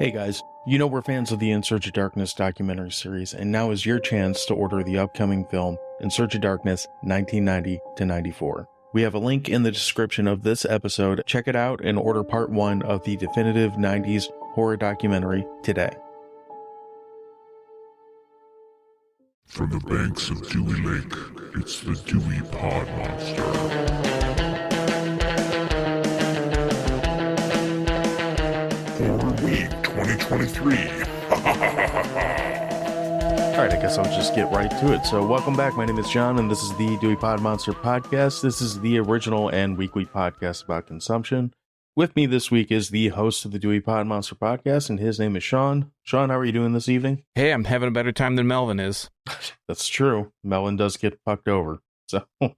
Hey guys, you know we're fans of the In Search of Darkness documentary series, and now is your chance to order the upcoming film In Search of Darkness 1990 to 94. We have a link in the description of this episode. Check it out and order part 1 of the definitive 90s horror documentary today. From the banks of Dewey Lake, it's the Dewey Pod Monster. Horror Week 2023. Alright, I guess I'll just get right to it. So welcome back, my name is John, and this is the Dewey Pod Monster Podcast. This is the original and weekly podcast about consumption. With me this week is the host of the Dewey Pod Monster Podcast, and his name is Sean. Sean, how are you doing this evening? Hey, I'm having a better time than Melvin is. That's true. Melvin does get fucked over. So you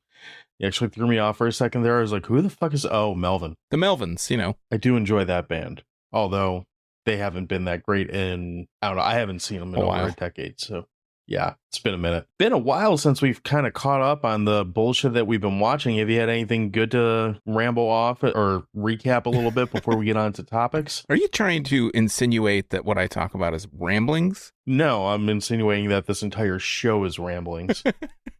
actually threw me off for a second there. I was like, who the fuck is... Oh, Melvin. The Melvins, you know. I do enjoy that band. Although they haven't been that great in... I don't know. I haven't seen them in over a decade. So yeah, it's been a minute. Been a while since we've kind of caught up on the bullshit that we've been watching. Have you had anything good to ramble off or recap a little bit before we get on to topics? Are you trying to insinuate that what I talk about is ramblings? No, I'm insinuating that this entire show is ramblings.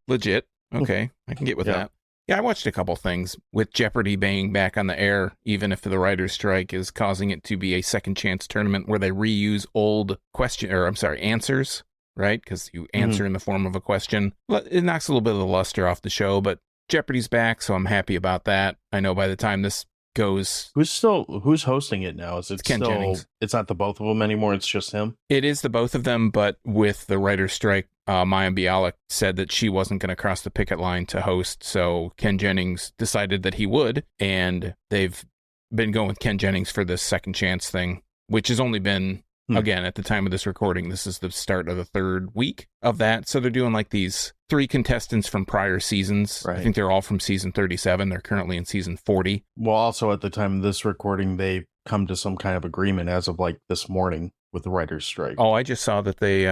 Legit. Okay, I can get with that. Yeah, I watched a couple things with Jeopardy being back on the air, even if the writer's strike is causing it to be a second chance tournament where they reuse old answers, right? Because you answer in the form of a question. It knocks a little bit of the luster off the show, but Jeopardy's back, so I'm happy about that. I know by the time this goes... Who's hosting it now? Is it Ken Jennings. It's not the both of them anymore, it's just him? It is the both of them, but with the writer's strike, Maya Bialik said that she wasn't going to cross the picket line to host, so Ken Jennings decided that he would, and they've been going with Ken Jennings for this second chance thing, which has only been, again, at the time of this recording, this is the start of the third week of that, so they're doing like these 3 contestants from prior seasons. Right. I think they're all from season 37. They're currently in season 40. Well, also at the time of this recording, they come to some kind of agreement as of like this morning with the writer's strike. Oh, I just saw that they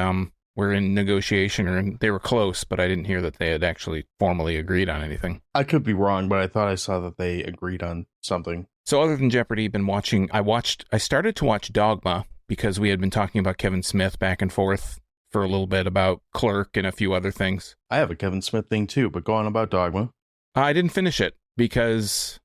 were in negotiation, or they were close, but I didn't hear that they had actually formally agreed on anything. I could be wrong, but I thought I saw that they agreed on something. So other than Jeopardy, I started to watch Dogma because we had been talking about Kevin Smith back and forth for a little bit about Clerk and a few other things. I have a Kevin Smith thing too, but go on about Dogma. I didn't finish it because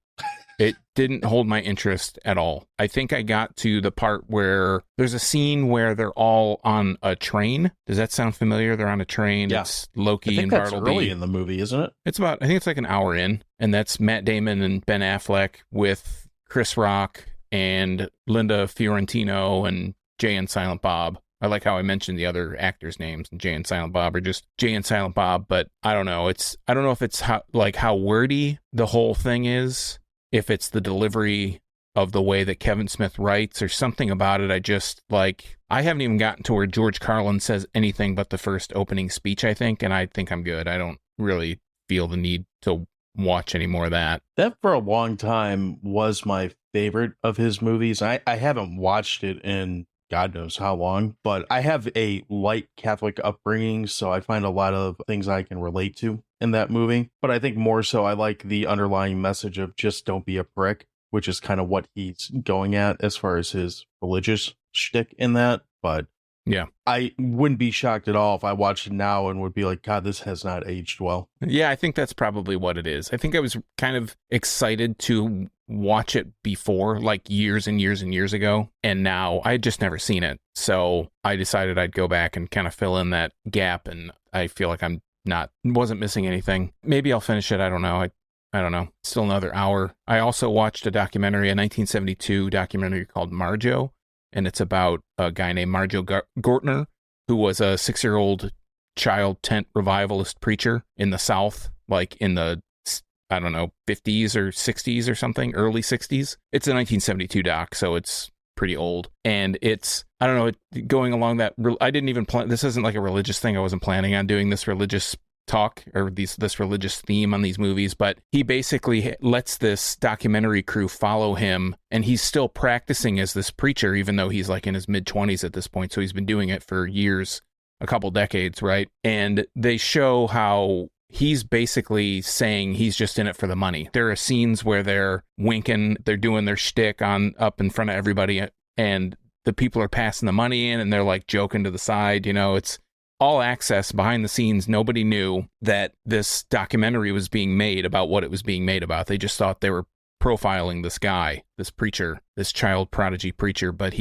it didn't hold my interest at all. I think I got to the part where there's a scene where they're all on a train. Does that sound familiar? They're on a train. Yeah. It's Loki and Bartleby. That's early in the movie, isn't it? I think it's like an hour in, and that's Matt Damon and Ben Affleck with Chris Rock and Linda Fiorentino and Jay and Silent Bob. I like how I mentioned the other actors' names, and Jay and Silent Bob are just Jay and Silent Bob, but I don't know. I don't know if it's how wordy the whole thing is, if it's the delivery of the way that Kevin Smith writes or something about it. I haven't even gotten to where George Carlin says anything but the first opening speech, I think, and I think I'm good. I don't really feel the need to watch any more of that. That for a long time was my favorite of his movies. I haven't watched it in God knows how long, but I have a light Catholic upbringing, so I find a lot of things I can relate to in that movie. But I think more so I like the underlying message of just don't be a prick, which is kind of what he's going at as far as his religious shtick in that. But yeah, I wouldn't be shocked at all if I watched it now and would be like, God, this has not aged well. Yeah, I think that's probably what it is. I think I was kind of excited to watch it before, like years and years and years ago, and now I had just never seen it. So I decided I'd go back and kind of fill in that gap, and I feel like wasn't missing anything. Maybe I'll finish it. I don't know. I don't know. Still another hour. I also watched a 1972 documentary called Marjoe, and it's about a guy named Marjoe Gortner, who was a 6-year-old child tent revivalist preacher in the South, like in the, I don't know, 50s or 60s or something, early 60s. It's a 1972 doc, so it's pretty old. And it's, I don't know, going along that, I didn't even plan, this isn't like a religious thing. I wasn't planning on doing this religious talk or this religious theme on these movies, but he basically lets this documentary crew follow him, and he's still practicing as this preacher, even though he's like in his mid-20s at this point. So he's been doing it for years, a couple decades, right? And they show how he's basically saying he's just in it for the money. There are scenes where they're winking, they're doing their shtick up in front of everybody, and the people are passing the money in and they're like joking to the side. It's all access behind the scenes. Nobody knew that this documentary was being made about what it was being made about. They just thought they were profiling this guy, this preacher, this child prodigy preacher. But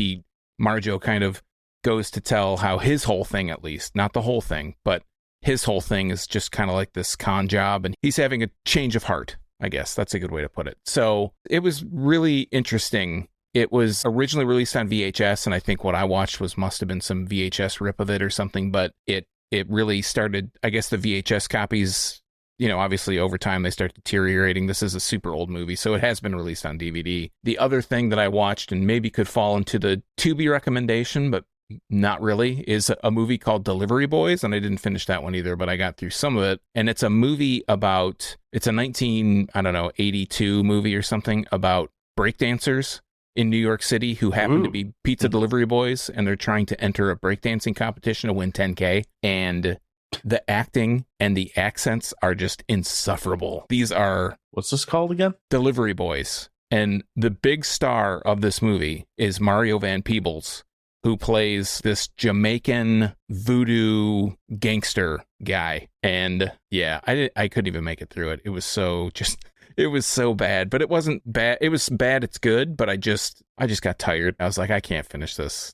Marjoe kind of goes to tell how his whole thing, at least, not the whole thing, but his whole thing is just kind of like this con job. And he's having a change of heart, I guess. That's a good way to put it. So it was really interesting. It was originally released on VHS, and I think what I watched must have been some VHS rip of it or something, but it really started, I guess the VHS copies, obviously over time they start deteriorating. This is a super old movie, so it has been released on DVD. The other thing that I watched and maybe could fall into the to-be recommendation, but not really, is a movie called Delivery Boys, and I didn't finish that one either, but I got through some of it. And it's a movie it's a 1982 movie or something about breakdancers in New York City who happen to be pizza delivery boys, and they're trying to enter a breakdancing competition to win $10K. And the acting and the accents are just insufferable. These are... What's this called again? Delivery Boys. And the big star of this movie is Mario Van Peebles, who plays this Jamaican voodoo gangster guy. And yeah, I couldn't even make it through it. It was so bad, but it wasn't bad. It was bad. It's good, but I just got tired. I was like, I can't finish this.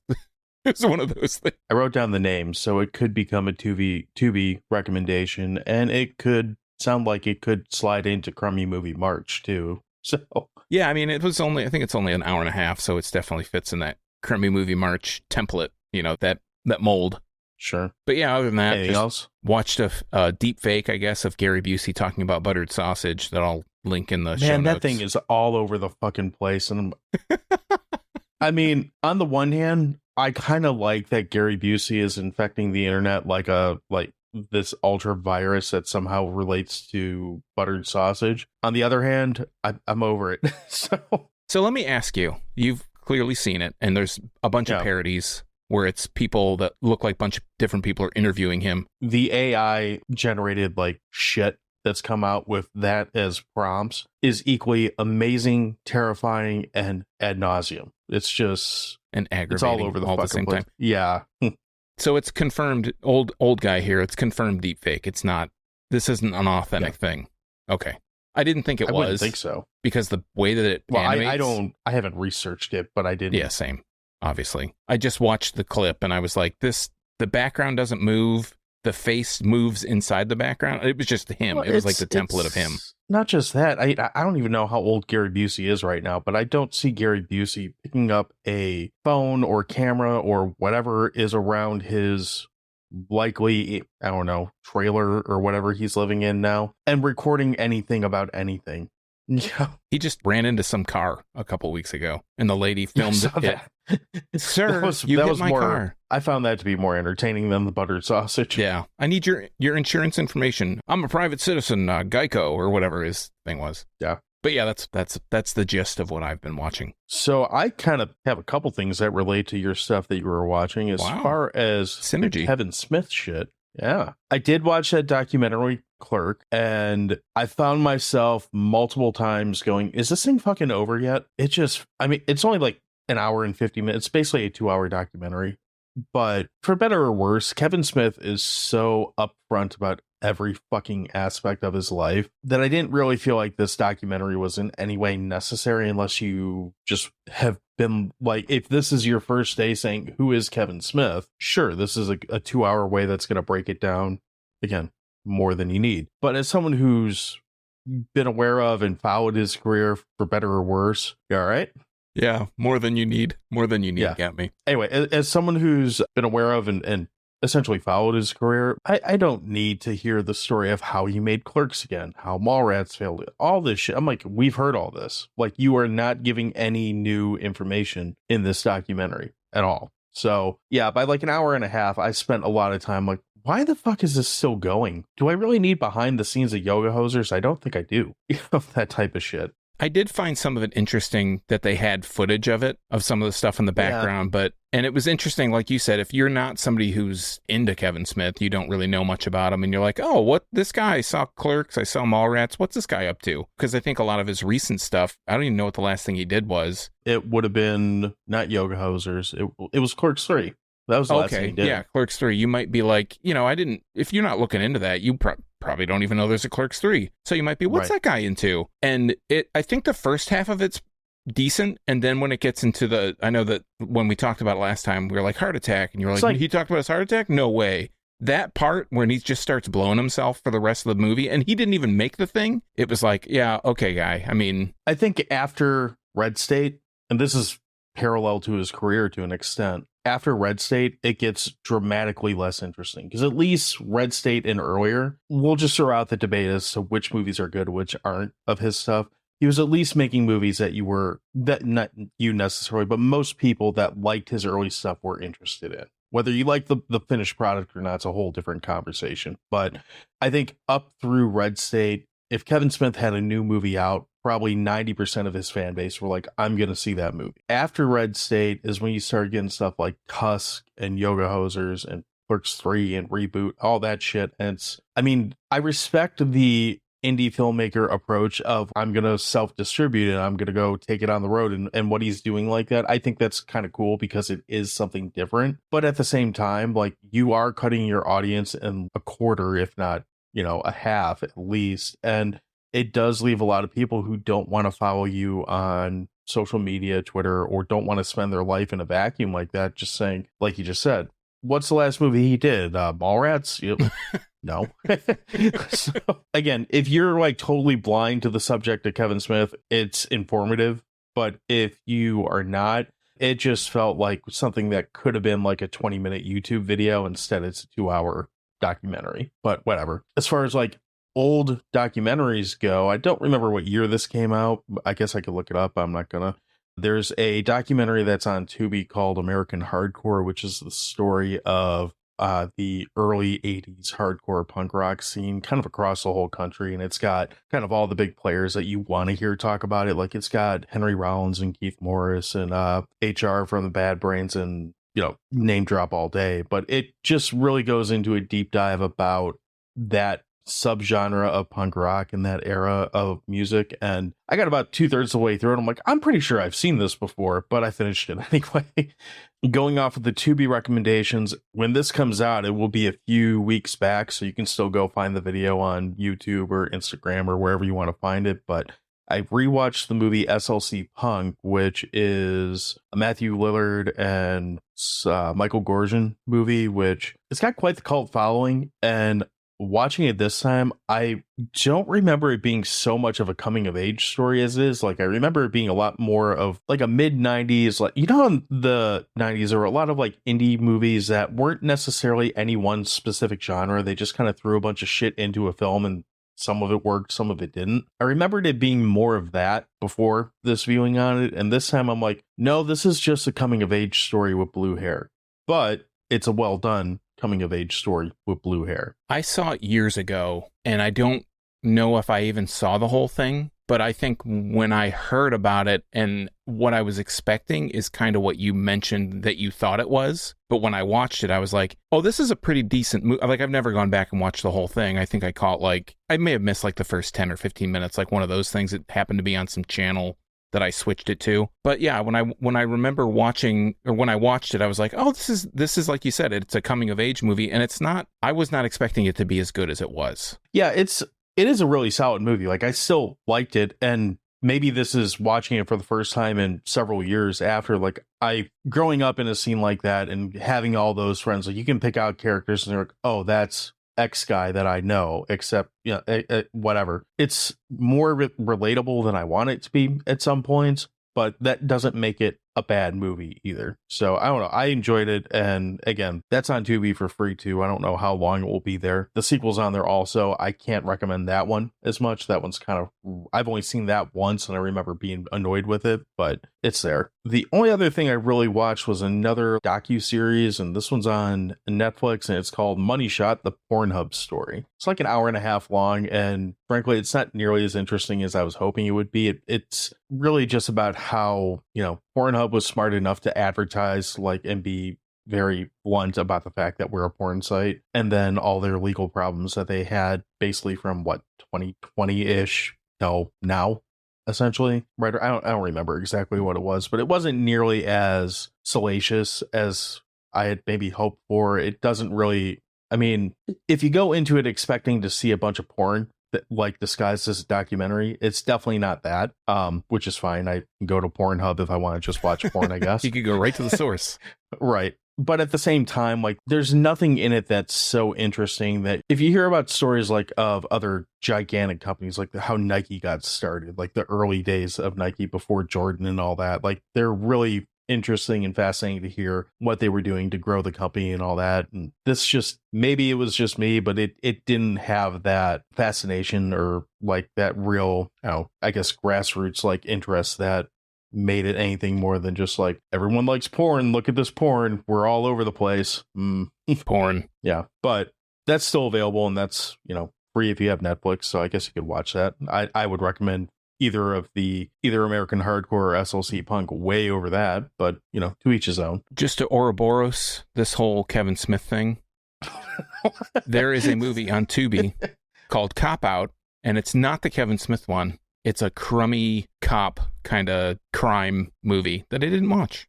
It was one of those things. I wrote down the name, so it could become a to-be recommendation, and it could sound like it could slide into Crummy Movie March too. So yeah, I mean, I think it's only an hour and a half, so it definitely fits in that Crummy Movie March template, that mold. Sure. But yeah, other than that, anything else? Watched a deep fake, I guess, of Gary Busey talking about buttered sausage that I'll link in the show notes. Man, that thing is all over the fucking place. And I mean, on the one hand, I kind of like that Gary Busey is infecting the internet like this ultra virus that somehow relates to buttered sausage. On the other hand, I'm over it. So let me ask you, you've clearly seen it, and there's a bunch of parodies where it's people that look like a bunch of different people are interviewing him. The AI generated shit that's come out with that as prompts is equally amazing, terrifying, and ad nauseum. It's just and aggravating. It's all over the fucking same place. Time. Yeah. So it's confirmed. Old guy here. It's confirmed deepfake. It's not. This isn't an authentic thing. Okay. I didn't think it was. I wouldn't think so, because the way that it animates. I haven't researched it, but I didn't. Yeah, same. Obviously, I just watched the clip and I was like, the background doesn't move. The face moves inside the background. It was just him. Well, it was like the template of him. Not just that. I don't even know how old Gary Busey is right now, but I don't see Gary Busey picking up a phone or camera or whatever is around his likely, I don't know, trailer or whatever he's living in now and recording anything about anything. Yeah. He just ran into some car a couple weeks ago and the lady filmed it. Sir, you hit my car. I found that to be more entertaining than the buttered sausage. Yeah. I need your insurance information. I'm a private citizen, Geico or whatever his thing was. Yeah. But yeah, that's the gist of what I've been watching. So I kind of have a couple things that relate to your stuff that you were watching as far as synergy. Kevin Smith shit. Yeah. I did watch that documentary Clerk, and I found myself multiple times going, is this thing fucking over yet? It's only like an hour and 50 minutes. It's basically a 2-hour documentary. But for better or worse, Kevin Smith is so upfront about every fucking aspect of his life that I didn't really feel like this documentary was in any way necessary unless you just have been like, if this is your first day saying, who is Kevin Smith? Sure, this is a 2-hour way that's going to break it down. Again, more than you need. But as someone who's been aware of and followed his career for better or worse, you all right? Yeah, more than you need. More than you need, yeah. Got me. Anyway, as someone who's been aware of and essentially followed his career, I don't need to hear the story of how he made Clerks again, how Mallrats failed, all this shit. I'm like, we've heard all this. Like, you are not giving any new information in this documentary at all. So, yeah, by like an hour and a half, I spent a lot of time like, why the fuck is this still going? Do I really need behind the scenes of yoga hosers? I don't think I do. That type of shit. I did find some of it interesting that they had footage of it, of some of the stuff in the background, but And it was interesting, like you said, if you're not somebody who's into Kevin Smith, you don't really know much about him, and you're like, oh, what, this guy, I saw Clerks, I saw Mallrats, what's this guy up to? Because I think a lot of his recent stuff, I don't even know what the last thing he did was. It would have been not Yoga Hosers. It was Clerks 3. That was the last thing he did. Yeah, Clerks 3. You might be like, if you're not looking into that, you probably don't even know there's a Clerks 3. So you might be, what's that guy into? And I think the first half of it's decent, and then when it gets into I know that when we talked about it last time, we were like, heart attack, and you're like, he talked about his heart attack? No way. That part when he just starts blowing himself for the rest of the movie, and he didn't even make the thing, it was like, yeah, okay, guy. I mean, I think after Red State, and this is parallel to his career to an extent, after Red State, it gets dramatically less interesting, because at least Red State and earlier, we'll just throw out the debate as to which movies are good, which aren't of his stuff. He was at least making movies that not you necessarily, but most people that liked his early stuff were interested in. Whether you like the finished product or not, it's a whole different conversation. But I think up through Red State, if Kevin Smith had a new movie out, probably 90% of his fan base were like, I'm going to see that movie. After Red State is when you start getting stuff like Tusk and Yoga Hosers and Clerks 3 and Reboot, all that shit. And I respect the indie filmmaker approach of, I'm going to self-distribute it, I'm going to go take it on the road, and what he's doing like that. I think that's kind of cool because it is something different. But at the same time, like, you are cutting your audience in a quarter, if not, a half at least. And it does leave a lot of people who don't want to follow you on social media, Twitter, or don't want to spend their life in a vacuum like that, just saying, like you just said, what's the last movie he did? Mallrats? No. So, again, if you're like totally blind to the subject of Kevin Smith, it's informative. But if you are not, it just felt like something that could have been like a 20-minute YouTube video. Instead, it's a 2-hour documentary. But whatever. As far as like old documentaries go, I don't remember what year this came out. I guess I could look it up. I'm not gonna. There's a documentary that's on Tubi called American Hardcore, which is the story of the early 80s hardcore punk rock scene kind of across the whole country. And it's got kind of all the big players that you want to hear talk about it. Like, it's got Henry Rollins and Keith Morris and HR from the Bad Brains and, name drop all day. But it just really goes into a deep dive about that subgenre of punk rock and that era of music. And I got about 2/3 of the way through it. I'm like, I'm pretty sure I've seen this before, but I finished it anyway. Going off of the Tubi recommendations, when this comes out, it will be a few weeks back, so you can still go find the video on YouTube or Instagram or wherever you want to find it. But I rewatched the movie SLC Punk, which is a Matthew Lillard and Michael Gorgon movie, which it's got quite the cult following. And watching it this time, I don't remember it being so much of a coming of age story as it is. Like, I remember it being a lot more of like a mid 90s, like, in the 90s, there were a lot of like indie movies that weren't necessarily any one specific genre. They just kind of threw a bunch of shit into a film, and some of it worked, some of it didn't. I remembered it being more of that before this viewing on it. And this time I'm like, no, this is just a coming of age story with blue hair, but it's a well done coming of age story with blue hair. I saw it years ago, and I don't know if I even saw the whole thing, but I think when I heard about it and what I was expecting is kind of what you mentioned that you thought it was. But when I watched it, I was like, oh, this is a pretty decent movie. Like, I've never gone back and watched the whole thing. I think I caught I may have missed like the first 10 or 15 minutes, like one of those things that happened to be on some channel that I switched it to. But yeah, when I remember watching, or when I watched it, I was like, oh, this is like you said, it's a coming of age movie, and it's not. I was not expecting it to be as good as it was. Yeah, it is a really solid movie. Like, I still liked it, and maybe this is watching it for the first time in several years after, like, I growing up in a scene like that and having all those friends, like, you can pick out characters and they're like, oh, that's X guy that I know, except whatever. It's more relatable than I want it to be at some points, but that doesn't make it a bad movie either. So I don't know. I enjoyed it. And again, that's on Tubi for free too. I don't know how long it will be there. The sequel's on there also. I can't recommend that one as much. That one's kind of, I've only seen that once and I remember being annoyed with it, but it's there. The only other thing I really watched was another docu-series, and this one's on Netflix, and it's called Money Shot, the Pornhub story. It's like an hour and a half long, and frankly, it's not nearly as interesting as I was hoping it would be. It's really just about how, Pornhub Pornhub was smart enough to advertise like and be very blunt about the fact that we're a porn site, and then all their legal problems that they had basically from what 2020-ish till now, essentially. Right? I don't remember exactly what it was, but it wasn't nearly as salacious as I had maybe hoped for. It doesn't really. I mean, if you go into it expecting to see a bunch of porn that like disguised as a documentary, it's definitely not that. Which is fine. I can go to Pornhub if I want to just watch porn, I guess. You could go right to the source. Right. But at the same time, like there's nothing in it that's so interesting that if you hear about stories like of other gigantic companies, like how Nike got started, like the early days of Nike before Jordan and all that, like they're really interesting and fascinating to hear what they were doing to grow the company and all that. And this just, maybe it was just me, but it didn't have that fascination or like that real, I guess grassroots like interest that made it anything more than just like, everyone likes porn, look at this porn, we're all over the place. Porn. Yeah, but that's still available, and that's, free if you have Netflix, so I guess you could watch that. I would recommend either American Hardcore or SLC Punk way over that, but to each his own. Just to Ouroboros this whole Kevin Smith thing, there is a movie on Tubi called Cop Out, and it's not the Kevin Smith one. It's a crummy cop kind of crime movie that I didn't watch.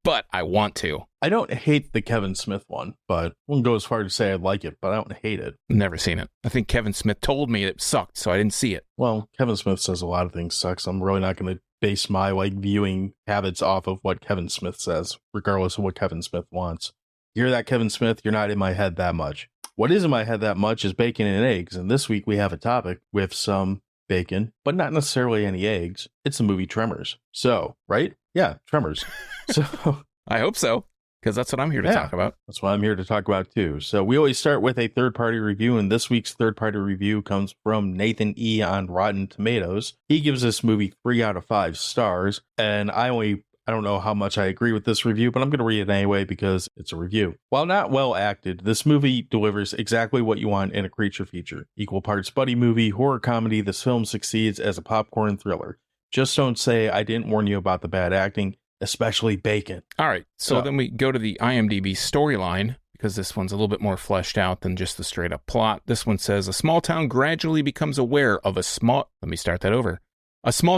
But I want to. I don't hate the Kevin Smith one, but I wouldn't go as far to say I like it, but I don't hate it. Never seen it. I think Kevin Smith told me it sucked, so I didn't see it. Well, Kevin Smith says a lot of things suck, so I'm really not going to base my viewing habits off of what Kevin Smith says, regardless of what Kevin Smith wants. You hear that, Kevin Smith? You're not in my head that much. What is in my head that much is bacon and eggs, and this week we have a topic with some bacon, but not necessarily any eggs. It's the movie Tremors. So, right? Yeah, Tremors. So I hope so, because that's what I'm here to talk about. That's what I'm here to talk about too. So we always start with a third-party review, and this week's third-party review comes from Nathan E. on Rotten Tomatoes. He gives this movie 3 out of 5 stars, and I don't know how much I agree with this review, but I'm going to read it anyway because it's a review. While not well acted, this movie delivers exactly what you want in a creature feature. Equal parts buddy movie, horror comedy, this film succeeds as a popcorn thriller. Just don't say I didn't warn you about the bad acting, especially bacon. All right, so then we go to the IMDb storyline, because this one's a little bit more fleshed out than just the straight up plot. This one says, a small town gradually becomes aware of a small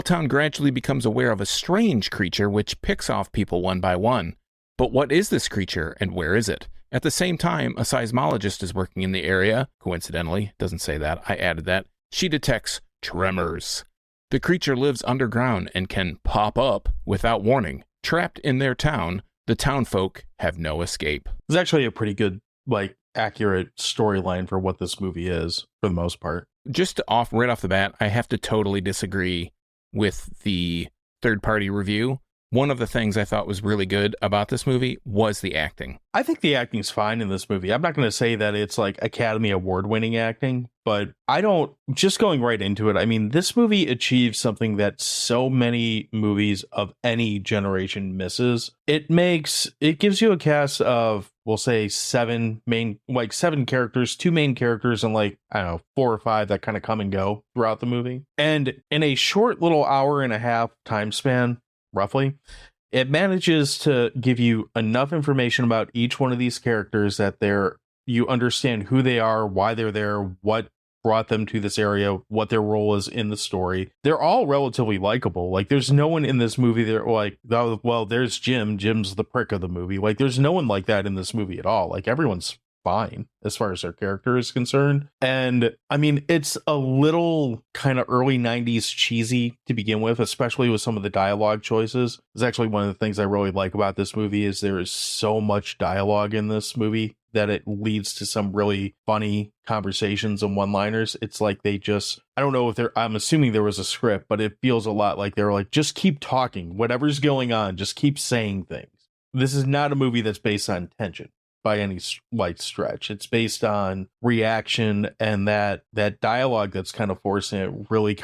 town gradually becomes aware of a strange creature which picks off people one by one. But what is this creature and where is it? At the same time, a seismologist is working in the area. Coincidentally, doesn't say that, I added that. She detects tremors. The creature lives underground and can pop up without warning. Trapped in their town, the townfolk have no escape. It's actually a pretty good, accurate storyline for what this movie is, for the most part. Just right off the bat, I have to totally disagree with the third-party review. One of the things I thought was really good about this movie was the acting. I think the acting's fine in this movie. I'm not going to say that it's Academy Award-winning acting, but just going right into it, I mean, this movie achieves something that so many movies of any generation misses. It gives you a cast of, we'll say, 7 characters, 2 main characters, and 4 or 5 that kind of come and go throughout the movie. And in a short little hour and a half time span, roughly, it manages to give you enough information about each one of these characters that you understand who they are, why they're there, what brought them to this area, what their role is in the story. They're all relatively likable. There's no one in this movie that oh, well, there's Jim's the prick of the movie. There's no one like that in this movie at all. Everyone's fine as far as their character is concerned. And I mean, it's a little kind of early 90s cheesy to begin with, especially with some of the dialogue choices. It's actually one of the things I really like about this movie is there is so much dialogue in this movie that it leads to some really funny conversations and one-liners. It's I don't know if I'm assuming there was a script, but it feels a lot like they're just keep talking, whatever's going on, just keep saying things. This is not a movie that's based on tension by any stretch. It's based on reaction, and that dialogue that's kind of forcing it really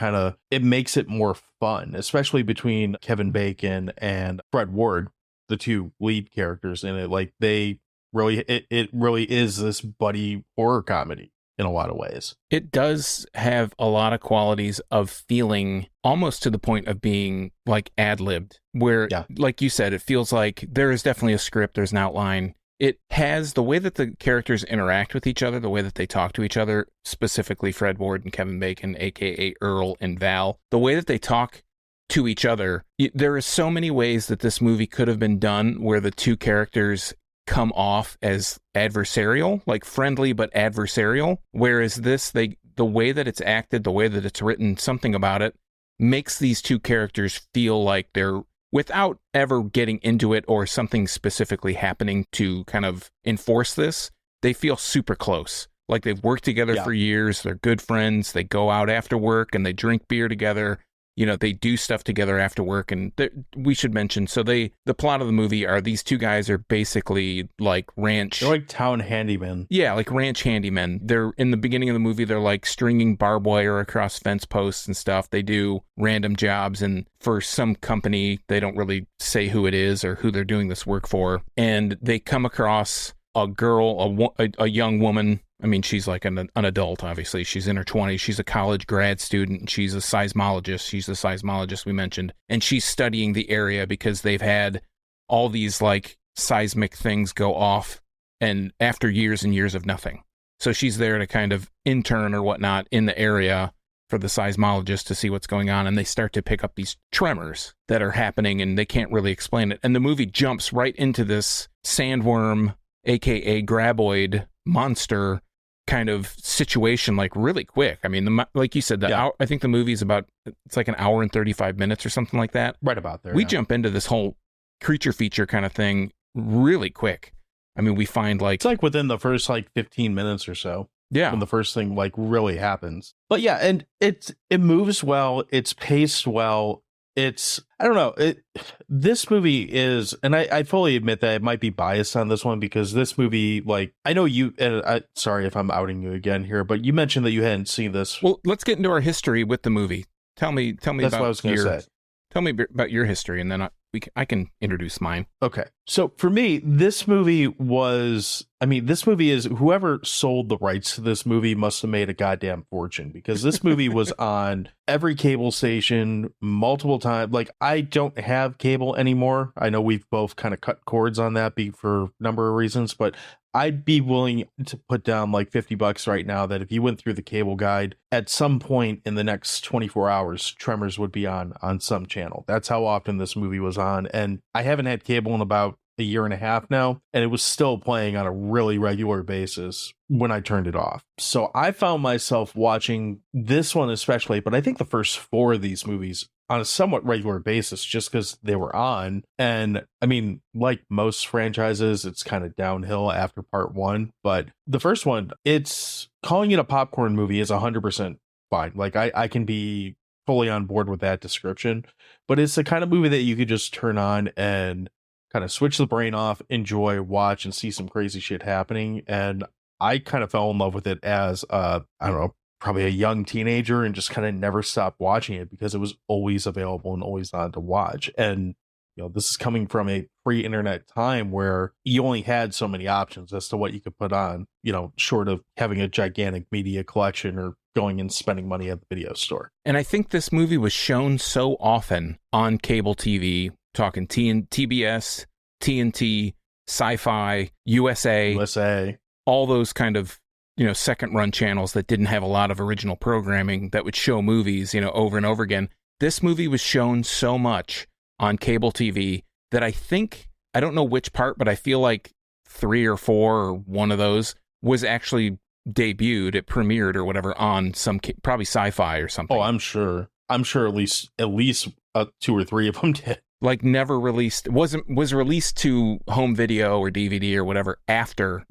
it makes it more fun, especially between Kevin Bacon and Fred Ward, the 2 lead characters in it. It really is this buddy horror comedy. in a lot of ways. It does have a lot of qualities of feeling almost to the point of being like ad-libbed, where, like you said, it feels like there is definitely a script, there's an outline. It has the way that the characters interact with each other, the way that they talk to each other, specifically Fred Ward and Kevin Bacon, aka Earl and Val, the way that they talk to each other. There are so many ways that this movie could have been done where the two characters come off as adversarial, like friendly but adversarial, whereas this, the way that it's acted, the way that it's written, something about it makes these two characters feel like they're, without ever getting into it or something specifically happening to kind of enforce this, they feel super close. Like they've worked together for years, they're good friends, they go out after work and they drink beer together. You know, they do stuff together after work, and we should mention, so the plot of the movie are these two guys are basically like ranch... They're like town handymen. Yeah, like ranch handymen. They're, in the beginning of the movie, they're like stringing barbed wire across fence posts and stuff. They do random jobs, and for some company, they don't really say who it is or who they're doing this work for, and they come across a girl, a young woman. I mean, she's like an adult, obviously. She's in her 20s. She's a college grad student, and she's a seismologist. She's the seismologist we mentioned. And she's studying the area because they've had all these, like, seismic things go off, and after years and years of nothing. So she's there to kind of intern or whatnot in the area for the seismologist to see what's going on, and they start to pick up these tremors that are happening, and they can't really explain it. And the movie jumps right into this sandworm, a.k.a. graboid monster kind of situation, like really quick. I mean, like you said, I think the movie's about, it's like an hour and 35 minutes or something like that. Right about there. We jump into this whole creature feature kind of thing really quick. I mean, we find like... It's like within the first like 15 minutes or so. Yeah. When the first thing like really happens. But yeah, and it moves well. It's paced well. It's, I don't know, this movie is, and I fully admit that I might be biased on this one, because this movie, like, I know you, and sorry if I'm outing you again here, but you mentioned that you hadn't seen this. Well, let's get into our history with the movie. Tell me That's about what I was going to say. Tell me about your history, and then I can introduce mine. Okay. So for me, this movie is, whoever sold the rights to this movie must have made a goddamn fortune, because this movie was on every cable station multiple times. Like, I don't have cable anymore. I know we've both kind of cut cords on that for a number of reasons, but I'd be willing to put down like $50 right now that if you went through the cable guide, at some point in the next 24 hours, Tremors would be on some channel. That's how often this movie was on. And I haven't had cable in about a year and a half now, and it was still playing on a really regular basis when I turned it off. So I found myself watching this one especially, but I think the first 4 of these movies on a somewhat regular basis, just because they were on. And I mean, like most franchises, it's kind of downhill after part 1, but the first one, it's calling it a popcorn movie is 100% fine. Like, I can be fully on board with that description, but it's the kind of movie that you could just turn on and kind of switch the brain off, enjoy, watch, and see some crazy shit happening. And I kind of fell in love with it as I don't know, probably a young teenager, and just kind of never stopped watching it because it was always available and always on to watch. And you know, this is coming from a pre-internet time where you only had so many options as to what you could put on, you know, short of having a gigantic media collection or going and spending money at the video store. And I think this movie was shown so often on cable TV, talking TBS, TNT, Sci-Fi, USA, all those kind of, you know, second run channels that didn't have a lot of original programming that would show movies, you know, over and over again. This movie was shown so much on cable TV that I don't know which part, but I feel like 3 or 4 or one of those was actually debuted, it premiered or whatever on some, probably Sci-Fi or something. Oh, I'm sure at least 2 or 3 of them did. Like, never released, was released to home video or DVD or whatever after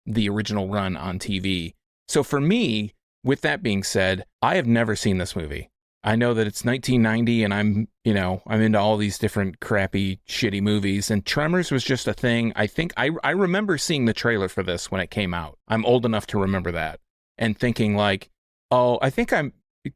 the original run on TV. So for me, with that being said, I have never seen this movie. I know that it's 1990 and I'm into all these different crappy, shitty movies, and Tremors was just a thing. I think I remember seeing the trailer for this when it came out. I'm old enough to remember that, and thinking like, oh, I think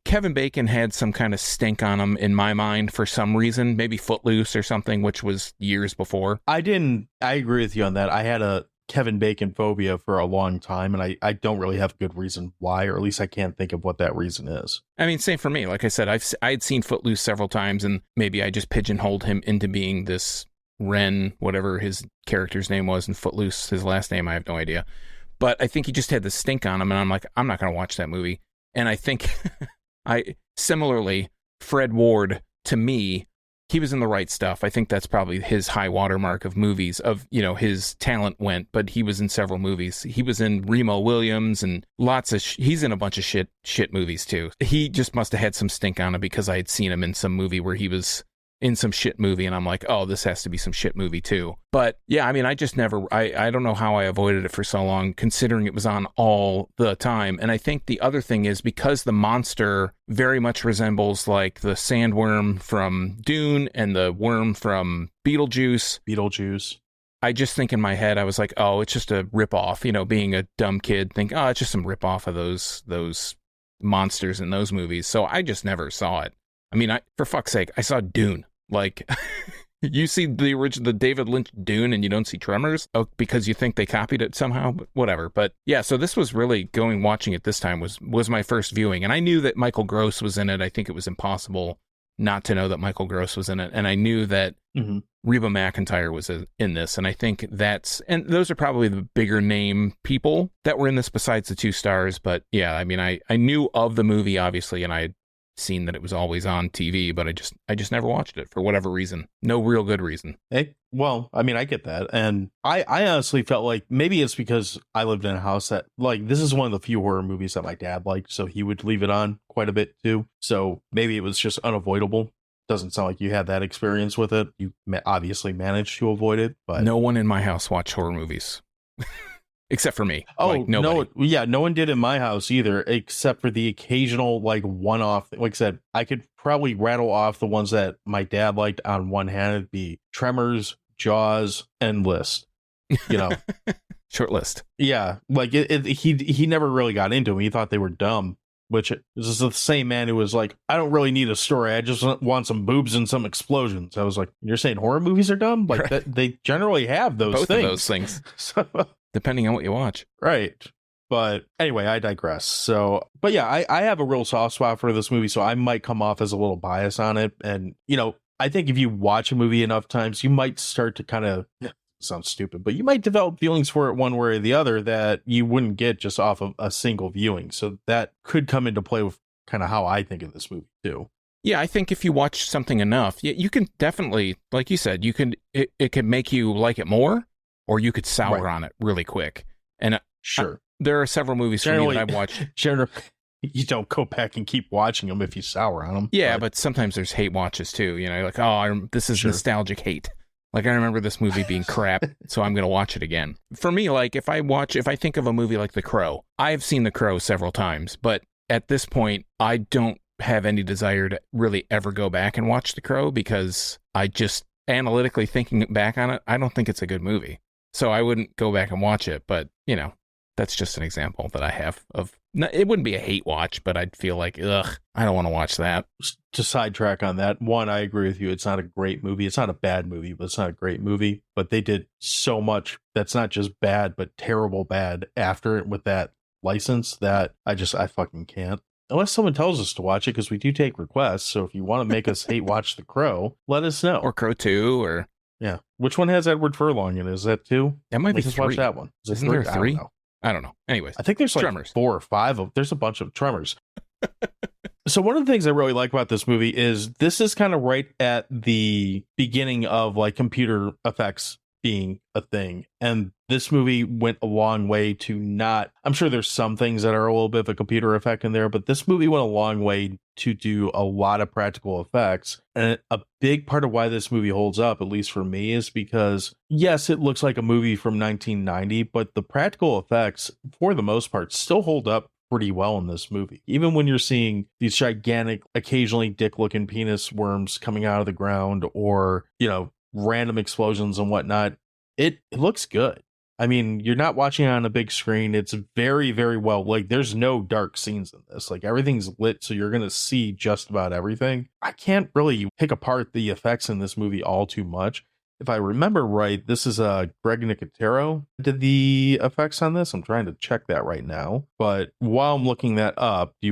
Kevin Bacon had some kind of stink on him in my mind for some reason, maybe Footloose or something, which was years before. I agree with you on that. I had a Kevin Bacon phobia for a long time, and I don't really have a good reason why, or at least I can't think of what that reason is. I mean, same for me. Like I said, I'd seen Footloose several times, and maybe I just pigeonholed him into being this Ren, whatever his character's name was in Footloose. His last name, I have no idea. But I think he just had the stink on him, and I'm like, I'm not going to watch that movie. And I think similarly, Fred Ward, to me, he was in The Right Stuff. I think that's probably his high watermark of movies, of, his talent went, but he was in several movies. He was in Remo Williams and lots of, he's in a bunch of shit movies too. He just must have had some stink on him because I had seen him in some movie where he was in some shit movie, and I'm like, oh, this has to be some shit movie too. But yeah, I mean, I just never, I don't know how I avoided it for so long, considering it was on all the time. And I think the other thing is because the monster very much resembles like the sandworm from Dune and the worm from Beetlejuice. I just think in my head, I was like, oh, it's just a ripoff, being a dumb kid, think, oh, it's just some ripoff of those monsters in those movies. So I just never saw it. I mean, for fuck's sake, I saw Dune. Like, you see the David Lynch Dune and you don't see Tremors? Oh, because you think they copied it somehow? But whatever. But yeah, so this was really watching it this time was my first viewing. And I knew that Michael Gross was in it. I think it was impossible not to know that Michael Gross was in it. And I knew that Reba McEntire was in this. And I think and those are probably the bigger name people that were in this besides the two stars. But yeah, I mean, I knew of the movie, obviously, and I had seen that it was always on TV, but I just never watched it for whatever reason. No real good reason. Well, I mean, I get that. And I honestly felt like maybe it's because I lived in a house that, like, this is one of the few horror movies that my dad liked, so he would leave it on quite a bit too. So maybe it was just unavoidable. Doesn't sound like you had that experience with it. You obviously managed to avoid it, but no one in my house watched horror movies. Except for me. Oh, like, nobody. No. Yeah, no one did in my house either, except for the occasional, like, one-off. Like I said, I could probably rattle off the ones that my dad liked on one hand. It'd be Tremors, Jaws, and List. Short list. Yeah, like, he never really got into them. He thought they were dumb, which is the same man who was like, I don't really need a story. I just want some boobs and some explosions. I was like, you're saying horror movies are dumb? Like, right. They generally have those Both things. Of those things. So... Depending on what you watch. Right. But anyway, I digress. So, but yeah, I have a real soft spot for this movie, so I might come off as a little biased on it. And, I think if you watch a movie enough times, you might start to kind of, sounds stupid, but you might develop feelings for it one way or the other that you wouldn't get just off of a single viewing. So that could come into play with kind of how I think of this movie too. Yeah, I think if you watch something enough, you can definitely, like you said, it can make you like it more. Or you could sour on it really quick. And sure, there are several movies for me that I've watched. Generally, you don't go back and keep watching them if you sour on them. Yeah, but sometimes there's hate watches too. Like, oh, this is nostalgic hate. Like, I remember this movie being crap, so I'm going to watch it again. For me, like, if I think of a movie like The Crow, I've seen The Crow several times, but at this point, I don't have any desire to really ever go back and watch The Crow because I just, analytically thinking back on it, I don't think it's a good movie. So I wouldn't go back and watch it, but, that's just an example that I have of, it wouldn't be a hate watch, but I'd feel like, ugh, I don't want to watch that. To sidetrack on that, one, I agree with you. It's not a great movie. It's not a bad movie, but it's not a great movie. But they did so much that's not just bad, but terrible bad after it with that license that I fucking can't. Unless someone tells us to watch it, because we do take requests. So if you want to make us hate watch The Crow, let us know. Or Crow 2, or... Yeah. Which one has Edward Furlong in it? Is that 2? That might be just 3. Watch that one. Isn't there 3? I don't know. Anyways. I think there's like Tremors. 4 or 5 of... There's a bunch of Tremors. So one of the things I really like about this movie is this is kind of right at the beginning of like computer effects being a thing. And this movie went a long way to not... I'm sure there's some things that are a little bit of a computer effect in there, but this movie went a long way to do a lot of practical effects. And a big part of why this movie holds up, at least for me, is because, yes, it looks like a movie from 1990, but the practical effects, for the most part, still hold up pretty well in this movie. Even when you're seeing these gigantic, occasionally dick-looking penis worms coming out of the ground, or, random explosions and whatnot, it looks good. I mean, you're not watching it on a big screen. It's very, very well, like, there's no dark scenes in this. Like, everything's lit, so you're going to see just about everything. I can't really pick apart the effects in this movie all too much. if I remember right, this is Greg Nicotero did the effects on this. I'm trying to check that right now. But while I'm looking that up, do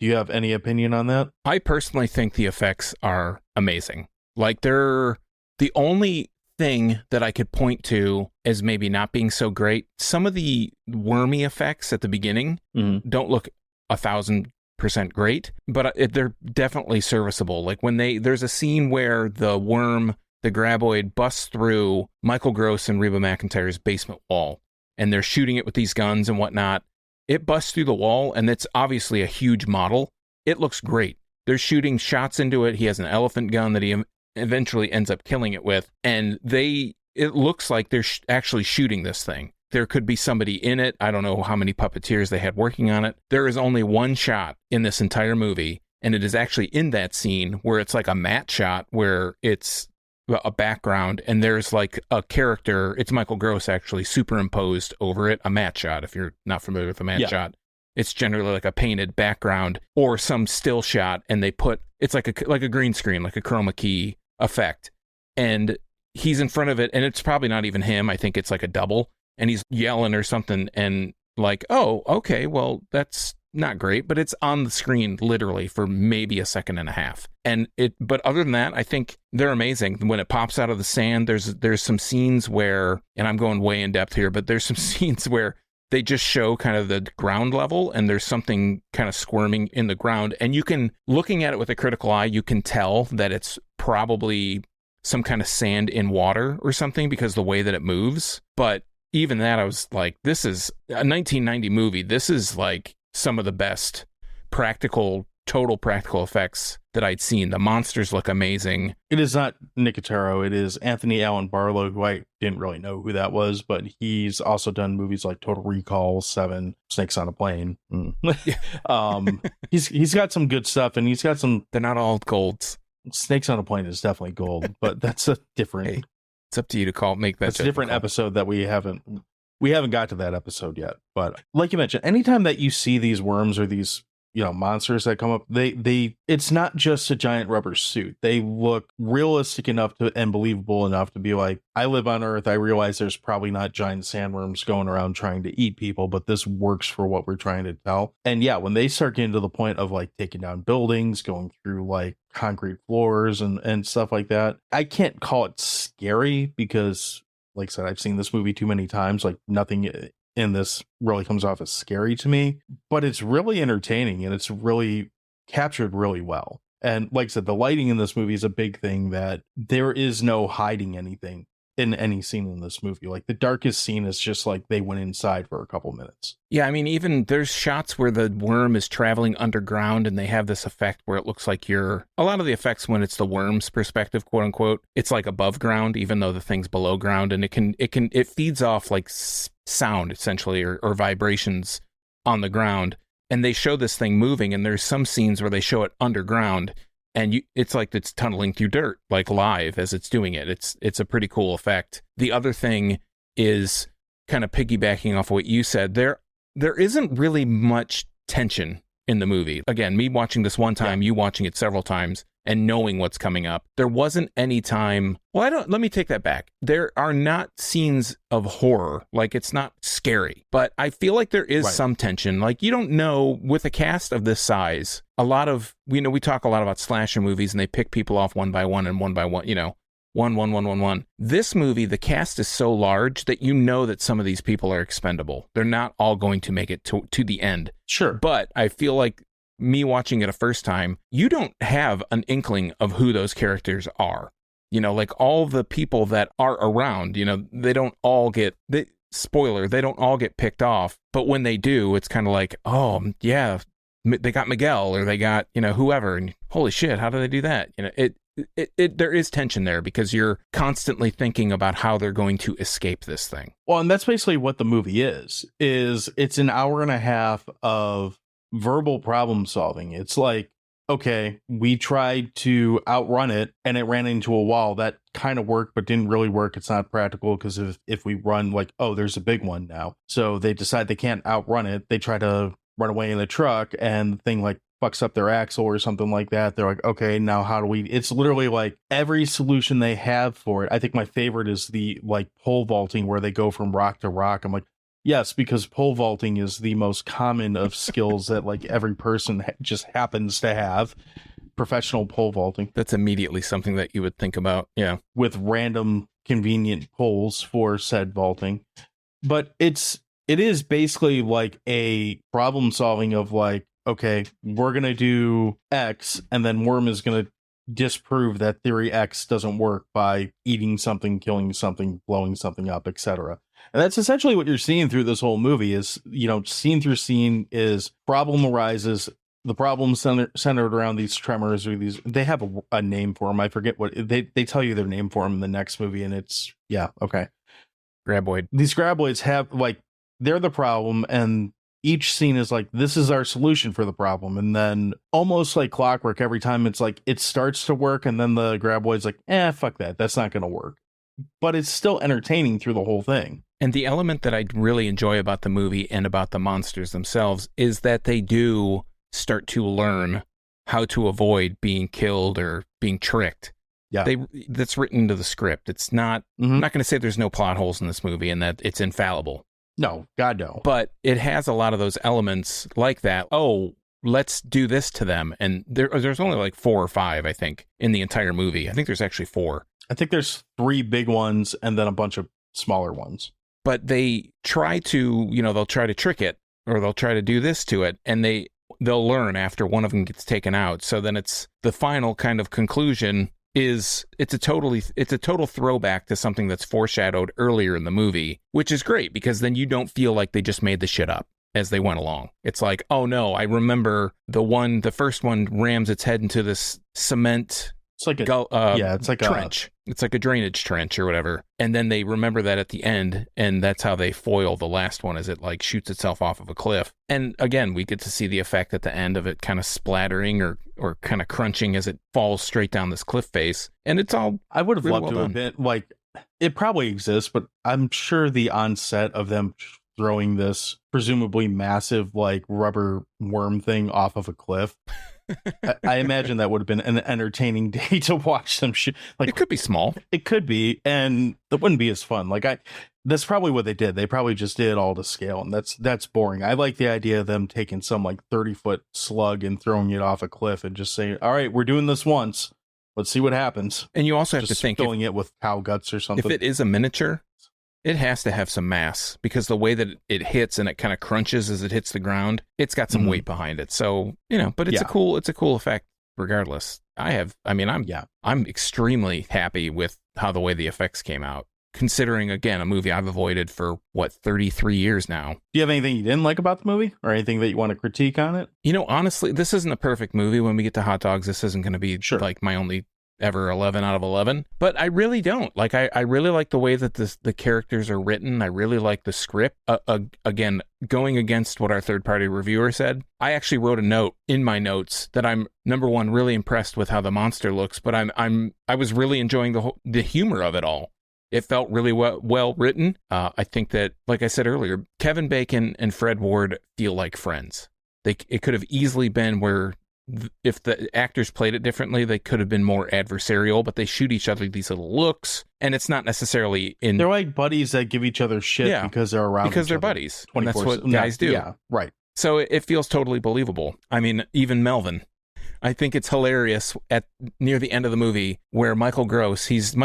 you have any opinion on that? I personally think the effects are amazing. Like, they're the only thing that I could point to as maybe not being so great. Some of the wormy effects at the beginning don't look 1,000% great, but they're definitely serviceable. Like when there's a scene where the worm, the graboid, busts through Michael Gross and Reba McEntire's basement wall, and they're shooting it with these guns and whatnot. It busts through the wall, and it's obviously a huge model. It looks great. They're shooting shots into it. He has an elephant gun that he eventually ends up killing it with, and it looks like they're actually shooting this thing. There could be somebody in it. I don't know how many puppeteers they had working on it. There is only one shot in this entire movie, and it is actually in that scene where it's like a matte shot where it's a background, and there's like a character, it's Michael Gross actually superimposed over it, a matte shot. If you're not familiar with a matte shot, it's generally like a painted background or some still shot, and they put, it's like a green screen, like a chroma key effect, and he's in front of it, and it's probably not even him. I think it's like a double, and he's yelling or something, and like, oh, okay, well, that's not great, but it's on the screen literally for maybe a second and a half. But other than that, I think they're amazing. When it pops out of the sand, there's some scenes where, and I'm going way in depth here, but there's some scenes where they just show kind of the ground level, and there's something kind of squirming in the ground, and you can, looking at it with a critical eye, you can tell that it's probably some kind of sand in water or something because the way that it moves. But even that, I was like, this is a 1990 movie. This is like some of the best total practical effects that I'd seen. The monsters look amazing. It is not Nicotero. It is Anthony Allen Barlow, who I didn't really know who that was, but he's also done movies like Total Recall, Seven, Snakes on a Plane. He's got some good stuff, and he's got some. They're not all golds. Snakes on a Plane is definitely gold, but that's a different. Hey, it's up to you to make that. It's a different episode that we haven't got to that episode yet. But like you mentioned, anytime that you see these worms or these monsters that come up, it's not just a giant rubber suit. They look realistic enough and believable enough to be like, I live on Earth. I realize there's probably not giant sandworms going around trying to eat people, but this works for what we're trying to tell. And yeah, when they start getting to the point of like taking down buildings, going through like concrete floors and stuff like that, I can't call it scary because, like I said, I've seen this movie too many times. Like, nothing in this really comes off as scary to me, but it's really entertaining, and it's really captured really well. And like I said, the lighting in this movie is a big thing, that there is no hiding anything in any scene in this movie. Like, the darkest scene is just like they went inside for a couple minutes. Yeah, I mean, even there's shots where the worm is traveling underground, and they have this effect where it looks like a lot of the effects when it's the worm's perspective, quote unquote, it's like above ground, even though the thing's below ground, and it feeds off like sound essentially, or vibrations on the ground. And they show this thing moving, and there's some scenes where they show it underground, and it's like it's tunneling through dirt, like live as it's doing it. It's a pretty cool effect. The other thing is, kind of piggybacking off of what you said, there isn't really much tension in the movie. Again, me watching this one time, you watching it several times, and knowing what's coming up. There wasn't any time. Well, let me take that back. There are not scenes of horror. Like, it's not scary, but I feel like there is some tension. Like, you don't know, with a cast of this size, a lot of, we talk a lot about slasher movies, and they pick people off one by one and one by one, one. This movie, the cast is so large that you know that some of these people are expendable. They're not all going to make it to the end. Sure. But I feel like, me watching it a first time, you don't have an inkling of who those characters are. Like, all the people that are around, they don't all get, they don't all get picked off. But when they do, it's kind of like, oh, yeah, they got Miguel, or they got, whoever. And holy shit, how do they do that? There is tension there because you're constantly thinking about how they're going to escape this thing. Well, and that's basically what the movie is it's an hour and a half of verbal problem solving. It's like, okay, we tried to outrun it and it ran into a wall. That kind of worked, but didn't really work. It's not practical because if we run, like, oh, there's a big one now. So they decide they can't outrun it. They try to run away in the truck, and the thing like fucks up their axle or something like that. They're like, okay, now how do we, it's literally like every solution they have for it. I think my favorite is the like pole vaulting where they go from rock to rock. I'm like, yes, because pole vaulting is the most common of skills that like every person just happens to have. Professional pole vaulting. That's immediately something that you would think about. Yeah. With random convenient poles for said vaulting. But it is basically like a problem solving of like, okay, we're going to do X, and then Worm is going to disprove that theory X doesn't work by eating something, killing something, blowing something up, etc. And that's essentially what you're seeing through this whole movie is, scene through scene is problem arises. The problem centered around these tremors or these, they have a name for them. I forget what they tell you their name for them in the next movie. And it's, okay. Graboid. These graboids have like, they're the problem, and each scene is like, this is our solution for the problem. And then almost like clockwork, every time it's like, it starts to work. And then the graboid's like, fuck that. That's not going to work. But it's still entertaining through the whole thing. And the element that I really enjoy about the movie and about the monsters themselves is that they do start to learn how to avoid being killed or being tricked. Yeah. That's written into the script. It's not, I'm not going to say there's no plot holes in this movie and that it's infallible. No, God, no. But it has a lot of those elements like that. Oh, let's do this to them. And there's only like 4 or 5, I think, in the entire movie. I think there's actually 4. I think there's 3 big ones and then a bunch of smaller ones. But they try to, they'll try to trick it or they'll try to do this to it. And they'll learn after one of them gets taken out. So then it's the final kind of conclusion is it's a total throwback to something that's foreshadowed earlier in the movie, which is great because then you don't feel like they just made the shit up as they went along. It's like, oh no, I remember the first one rams its head into this cement. It's like it's like trench. It's like a drainage trench or whatever. And then they remember that at the end, and that's how they foil the last one, as it like shoots itself off of a cliff. And again, we get to see the effect at the end of it kind of splattering or kind of crunching as it falls straight down this cliff face. And it's all I would have loved to have been like, it probably exists, but I'm sure the onset of them throwing this presumably massive like rubber worm thing off of a cliff. I imagine that would have been an entertaining day to watch some shit. Like, it could be small. It could be, and that wouldn't be as fun. Like that's probably what they did. They probably just did it all to scale, and that's boring. I like the idea of them taking some like 30-foot slug and throwing it off a cliff and just saying, "All right, we're doing this once. Let's see what happens." And you also have just to think filling it with cow guts or something. If it is a miniature, it has to have some mass because the way that it hits and it kind of crunches as it hits the ground, it's got some weight behind it. So, but it's a cool effect regardless. I'm extremely happy with how the way the effects came out, considering again, a movie I've avoided for 33 years now. Do you have anything you didn't like about the movie or anything that you want to critique on it? Honestly, this isn't a perfect movie. When we get to hot dogs, this isn't going to be like my only ever 11 out of 11, but I really don't like. I really like the way that the characters are written. I really like the script. Again, going against what our third-party reviewer said, I actually wrote a note in my notes that I'm number one really impressed with how the monster looks, but I was really enjoying the humor of it all. It felt really well written. I think that, like I said earlier, Kevin Bacon and Fred Ward feel like friends. It could have easily been where, if the actors played it differently, they could have been more adversarial, but they shoot each other these little looks, and it's not necessarily in... They're like buddies that give each other shit because they're around because they're buddies, and that's what guys do. Yeah, right. So it feels totally believable. I mean, even Melvin. I think it's hilarious at near the end of the movie where Michael Gross is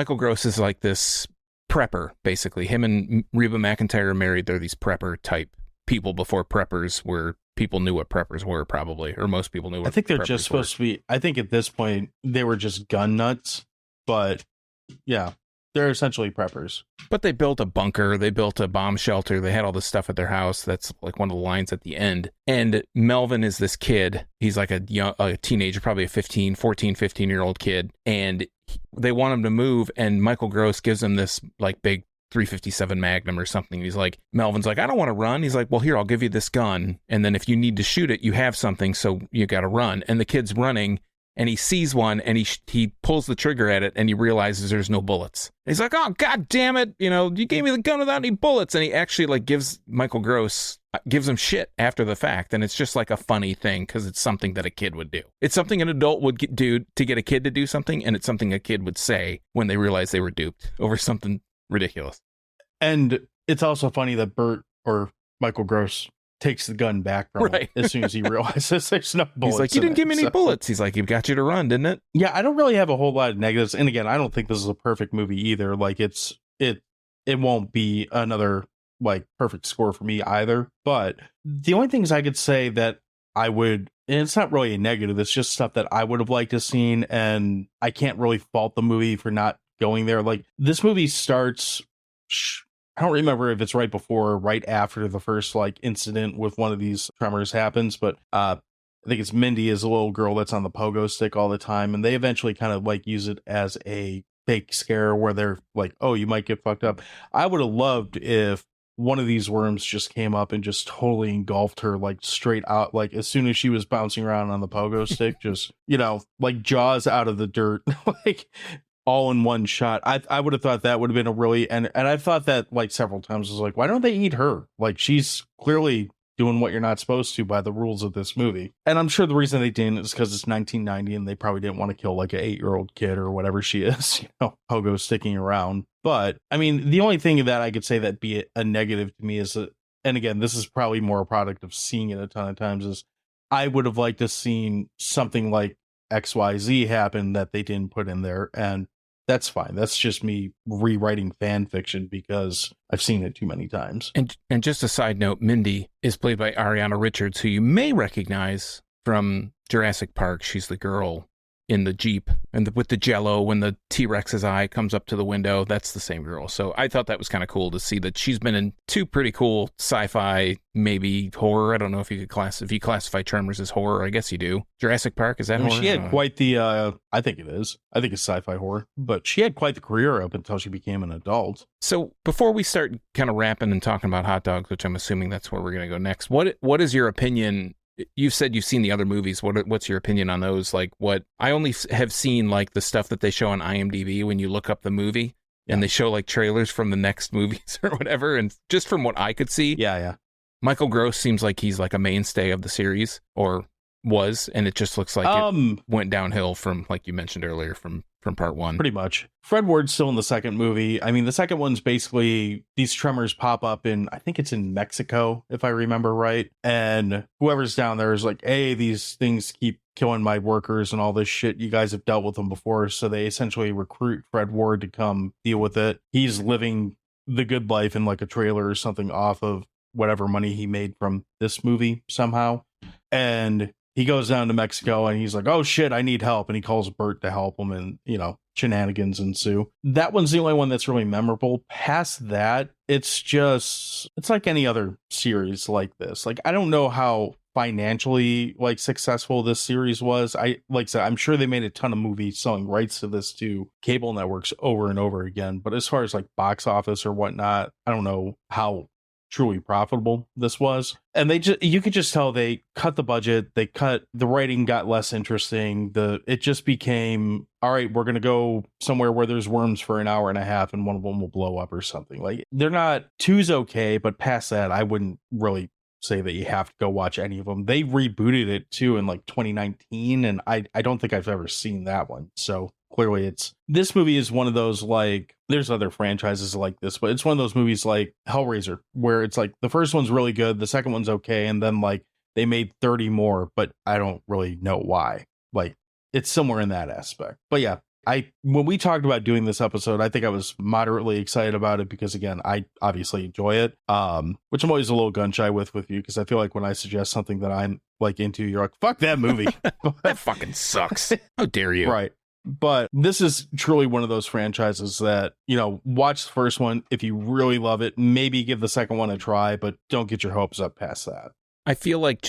like this prepper, basically. Him and Reba McEntire are married. They're these prepper type people before preppers were... People knew what preppers were, probably, or most people knew what preppers were. I think they're just supposed to be, I think at this point, they were just gun nuts, but yeah, they're essentially preppers. But they built a bunker, they built a bomb shelter, they had all this stuff at their house. That's like one of the lines at the end. And Melvin is this kid. He's like a teenager, probably a 15-year-old kid. And they want him to move, and Michael Gross gives him this like big 357 Magnum or something. He's like, Melvin's like, I don't want to run. He's like, well, here, I'll give you this gun. And then if you need to shoot it, you have something. So you got to run. And the kid's running and he sees one and he pulls the trigger at it and he realizes there's no bullets. And he's like, oh, God damn it. You gave me the gun without any bullets. And he actually like gives Michael Gross gives him shit after the fact, and it's just like a funny thing because it's something that a kid would do. It's something an adult would do to get a kid to do something, and it's something a kid would say when they realize they were duped over something ridiculous. And it's also funny that Bert or Michael Gross takes the gun back from him as soon as he realizes there's no bullets. He's like, you didn't give me any bullets. He's like, you've got you to run, didn't it? Yeah, I don't really have a whole lot of negatives. And again, I don't think this is a perfect movie either. Like it won't be another like perfect score for me either. But the only things I could say that I would, and it's not really a negative, it's just stuff that I would have liked to seen, and I can't really fault the movie for not going there. Like this movie starts, I don't remember if it's right before or right after the first like incident with one of these tremors happens, but I think it's Mindy is a little girl that's on the pogo stick all the time, and they eventually kind of like use it as a fake scare where they're like, oh, you might get fucked up. I would have loved if one of these worms just came up and just totally engulfed her, like straight out, like as soon as she was bouncing around on the pogo stick, just, you know, like Jaws out of the dirt, like all in one shot. I would have thought that would have been a really, and I've thought that like several times. I was like, why don't they eat her? Like she's clearly doing what you're not supposed to by the rules of this movie. And I'm sure the reason they didn't is because it's 1990 and they probably didn't want to kill like an 8-year-old kid or whatever she is, you know, pogo sticking around. But I mean, the only thing that I could say that be a negative to me is that, and again, this is probably more a product of seeing it a ton of times, is I would have liked to seen something like XYZ happen that they didn't put in there. And that's fine. That's just me rewriting fan fiction because I've seen it too many times. And just a side note, Mindy is played by Ariana Richards, who you may recognize from Jurassic Park. She's the girl in the Jeep and with the jello when the T-Rex's eye comes up to the window. That's the same girl. So I thought that was kind of cool to see that she's been in two pretty cool sci-fi, maybe horror. I don't know if you could if you classify Tremors as horror. I guess you do. Jurassic Park, is that horror? She had quite the, I think it is. I think it's sci-fi horror, but she had quite the career up until she became an adult. So before we start kind of rapping and talking about hot dogs, which I'm assuming that's where we're going to go next, what is your opinion? You've said you've seen the other movies. What's your opinion on those? Like what I only have seen like the stuff that they show on IMDb when you look up the movie and they show like trailers from the next movies or whatever. And just from what I could see, Michael Gross seems like he's like a mainstay of the series or was, and it just looks like it went downhill from, like you mentioned earlier, from part one. Pretty much. Fred Ward's still in the second movie. I mean, the second one's basically these tremors pop up in, I think it's in Mexico, if I remember right. And whoever's down there is like, hey, these things keep killing my workers and all this shit. You guys have dealt with them before. So they essentially recruit Fred Ward to come deal with it. He's living the good life in like a trailer or something off of whatever money he made from this movie somehow. And he goes down to Mexico and he's like, oh shit, I need help. And he calls Bert to help him, and, you know, shenanigans ensue. That one's the only one that's really memorable. Past that, it's like any other series like this. Like, I don't know how financially like successful this series was. I said, I'm sure they made a ton of movies selling rights to this to cable networks over and over again. But as far as like box office or whatnot, I don't know how truly profitable this was. And you could just tell they cut the budget, the writing got less interesting. It just became, all right, we're going to go somewhere where there's worms for an hour and a half and one of them will blow up or something. Like, they're not, two's okay, but past that, I wouldn't really say that you have to go watch any of them. They rebooted it too in like 2019, and I don't think I've ever seen that one. So clearly this movie is one of those, like, there's other franchises like this, but it's one of those movies like Hellraiser, where it's like the first one's really good, the second one's okay, and then like they made 30 more, but I don't really know why. Like, it's somewhere in that aspect. But yeah, when we talked about doing this episode, I think I was moderately excited about it because, again, I obviously enjoy it, which I'm always a little gun shy with you, because I feel like when I suggest something that I'm like into, you're like, fuck that movie. That fucking sucks. How dare you? Right. But this is truly one of those franchises that, you know, watch the first one. If you really love it, maybe give the second one a try, but don't get your hopes up past that. I feel like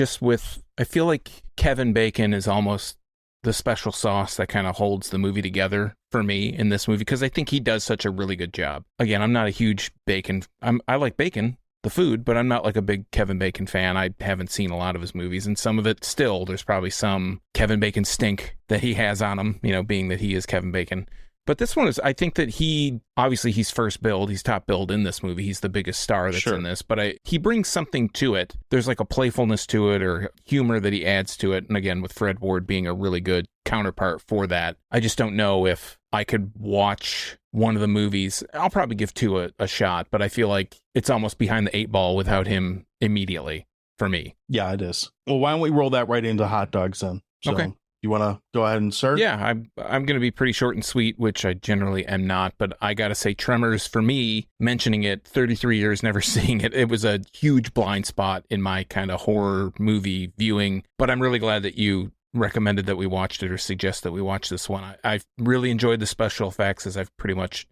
Kevin Bacon is almost the special sauce that kind of holds the movie together for me in this movie, because I think he does such a really good job. Again, I'm not a huge bacon. I like bacon, the food, but I'm not like a big Kevin Bacon fan. I haven't seen a lot of his movies, and some of it still, there's probably some Kevin Bacon stink that he has on him, you know, being that he is Kevin Bacon. But this one is, I think that he's first billed, he's top billed in this movie. He's the biggest star that's in this, but he brings something to it. There's like a playfulness to it or humor that he adds to it. And again, with Fred Ward being a really good counterpart for that, I just don't know if I could watch one of the movies. I'll probably give two a shot, but I feel like it's almost behind the 8 ball without him immediately for me. Yeah, it is. Well, why don't we roll that right into hot dogs then? So, okay. You want to go ahead and start? Yeah, I'm going to be pretty short and sweet, which I generally am not, but I got to say Tremors, for me, mentioning it, 33 years never seeing it, it was a huge blind spot in my kind of horror movie viewing, but I'm really glad that you recommended that we watched it or suggest that we watch this one. I've really enjoyed the special effects, as I've pretty much,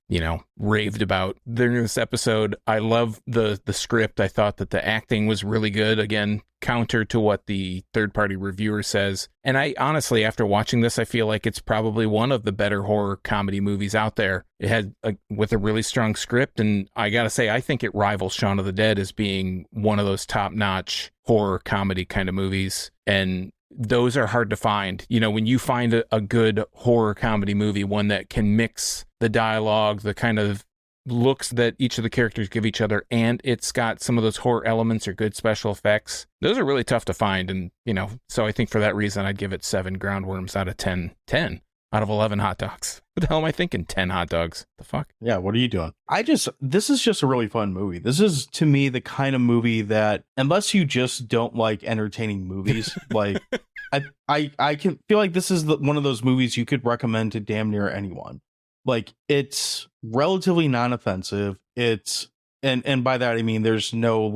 raved about during this episode. I love the script. I thought that the acting was really good. Again, counter to what the third-party reviewer says. And I honestly, after watching this, I feel like it's probably one of the better horror comedy movies out there. It had with a really strong script, and I gotta say, I think it rivals Shaun of the Dead as being one of those top-notch horror comedy kind of movies. And those are hard to find. When you find a good horror comedy movie, one that can mix the dialogue, the kind of looks that each of the characters give each other, and it's got some of those horror elements or good special effects, those are really tough to find. And, so I think for that reason, I'd give it 7 groundworms out of 10 out of 11 hot dogs. What the hell am I thinking? 10 hot dogs. The fuck? Yeah, what are you doing? This is just a really fun movie. This is, to me, the kind of movie that, unless you just don't like entertaining movies, like, I can feel like this is one of those movies you could recommend to damn near anyone. Like, it's relatively non-offensive. And by that I mean there's no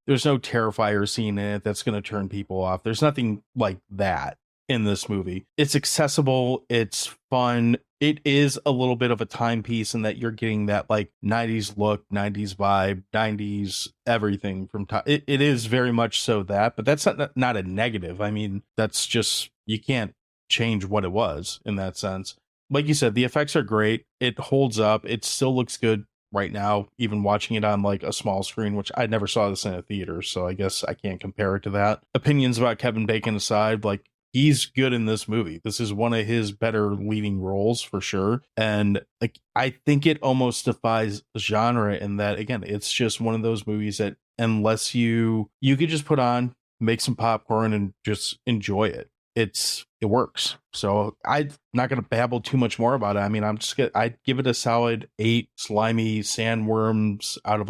Terrifier scene in it that's going to turn people off. There's nothing like that in this movie. It's accessible, it's fun. It is a little bit of a timepiece in that you're getting that like 90s look, 90s vibe, 90s everything from time. It is very much so that, but that's not a negative. I mean, that's just, you can't change what it was in that sense. Like you said, the effects are great. It holds up. It still looks good right now, even watching it on like a small screen, which I never saw this in a theater, so I guess I can't compare it to that. Opinions about Kevin Bacon aside, like, he's good in this movie. This is one of his better leading roles for sure. And like, I think it almost defies genre in that, again, it's just one of those movies that unless you could just put on, make some popcorn and just enjoy it. It works. So I'm not going to babble too much more about it. I mean, I'd give it a solid 8 slimy sandworms out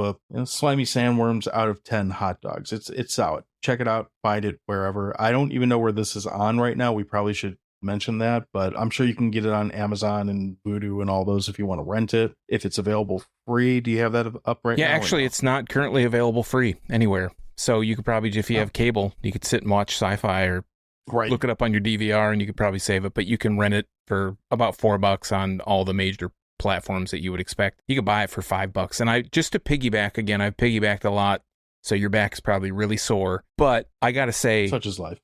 of 10 hot dogs. It's solid. Check it out. Find it wherever. I don't even know where this is on right now. We probably should mention that, but I'm sure you can get it on Amazon and Vudu and all those if you want to rent it. If it's available free, do you have that up right now? Yeah, actually, it's not currently available free anywhere. So you could probably, if you have cable, you could sit and watch sci-fi or look it up on your DVR and you could probably save it, but you can rent it for about $4 on all the major platforms that you would expect. You could buy it for $5. And just to piggyback again, I've piggybacked a lot, so your back's probably really sore, but I gotta say, such is life.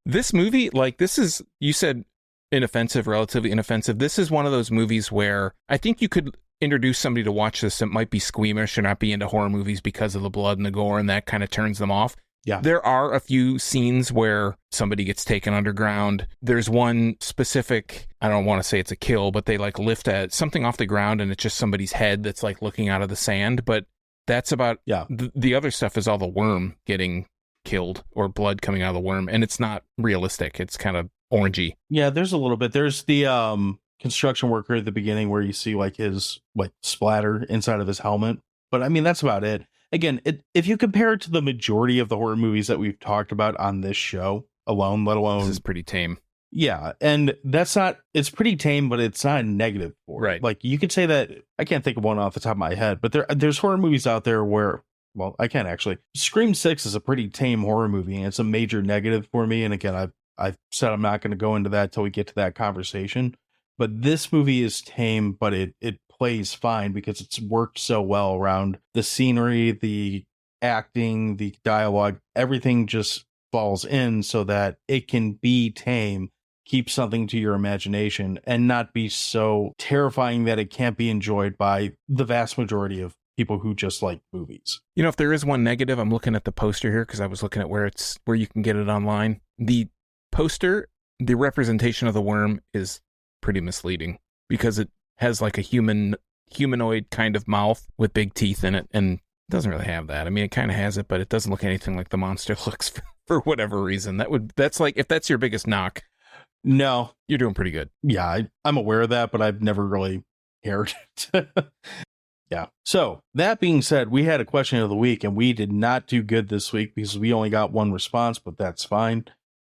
This movie, like, this is, you said inoffensive, relatively inoffensive. This is one of those movies where I think you could introduce somebody to watch this that might be squeamish or not be into horror movies because of the blood and the gore, and that kind of turns them off. Yeah. There are a few scenes where somebody gets taken underground. There's one specific, I don't want to say it's a kill, but they like lift something off the ground and it's just somebody's head that's like looking out of the sand. But that's about, the other stuff is all the worm getting killed or blood coming out of the worm. And it's not realistic. It's kind of orangey. Yeah, there's a little bit. There's the construction worker at the beginning where you see like his like splatter inside of his helmet. But I mean, that's about it. Again, if you compare it to the majority of the horror movies that we've talked about on this show alone, let alone... This is pretty tame. Yeah, and it's pretty tame, but it's not negative for it. Right. Like, you could say that, I can't think of one off the top of my head, but there's horror movies out there where, well, I can't actually. Scream 6 is a pretty tame horror movie, and it's a major negative for me, and again, I've said I'm not going to go into that till we get to that conversation, but this movie is tame, but it plays fine because it's worked so well around the scenery, the acting, the dialogue, everything just falls in so that it can be tame, keep something to your imagination, and not be so terrifying that it can't be enjoyed by the vast majority of people who just like movies. You know, if there is one negative, I'm looking at the poster here because I was looking at where you can get it online. The poster, the representation of the worm is pretty misleading because has like a humanoid kind of mouth with big teeth in it, and it doesn't really have that. I mean, it kind of has it, but it doesn't look anything like the monster looks for whatever reason. That's like, if that's your biggest knock, no, you're doing pretty good. Yeah, I'm aware of that, but I've never really cared. Yeah. So that being said, we had a question of the week, and we did not do good this week because we only got one response, but that's fine.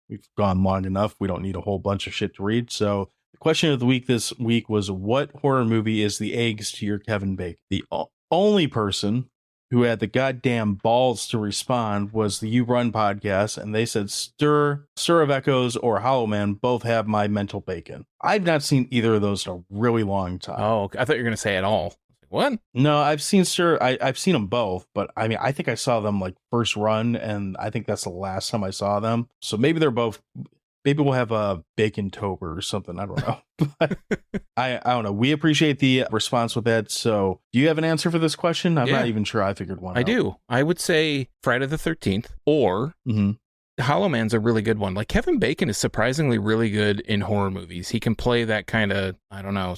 We've gone long enough. We don't need a whole bunch of shit to read. So the question of the week this week was, what horror movie is the eggs to your Kevin Bacon? The only person who had the goddamn balls to respond was the You Run podcast, and they said Stir of Echoes or Hollow Man both have my mental bacon. I've not seen either of those in a really long time. Oh, I thought you were going to say at all. What? No, I've seen Stir. I've seen them both, but I mean, I think I saw them like first run, and I think that's the last time I saw them. So maybe they're both. Maybe we'll have a bacon tober or something. I don't know. But I don't know. We appreciate the response with that. So do you have an answer for this question? I'm not even sure I figured one out. I do. I would say Friday the 13th or Hollow Man's a really good one. Like, Kevin Bacon is surprisingly really good in horror movies. He can play that kind of, I don't know,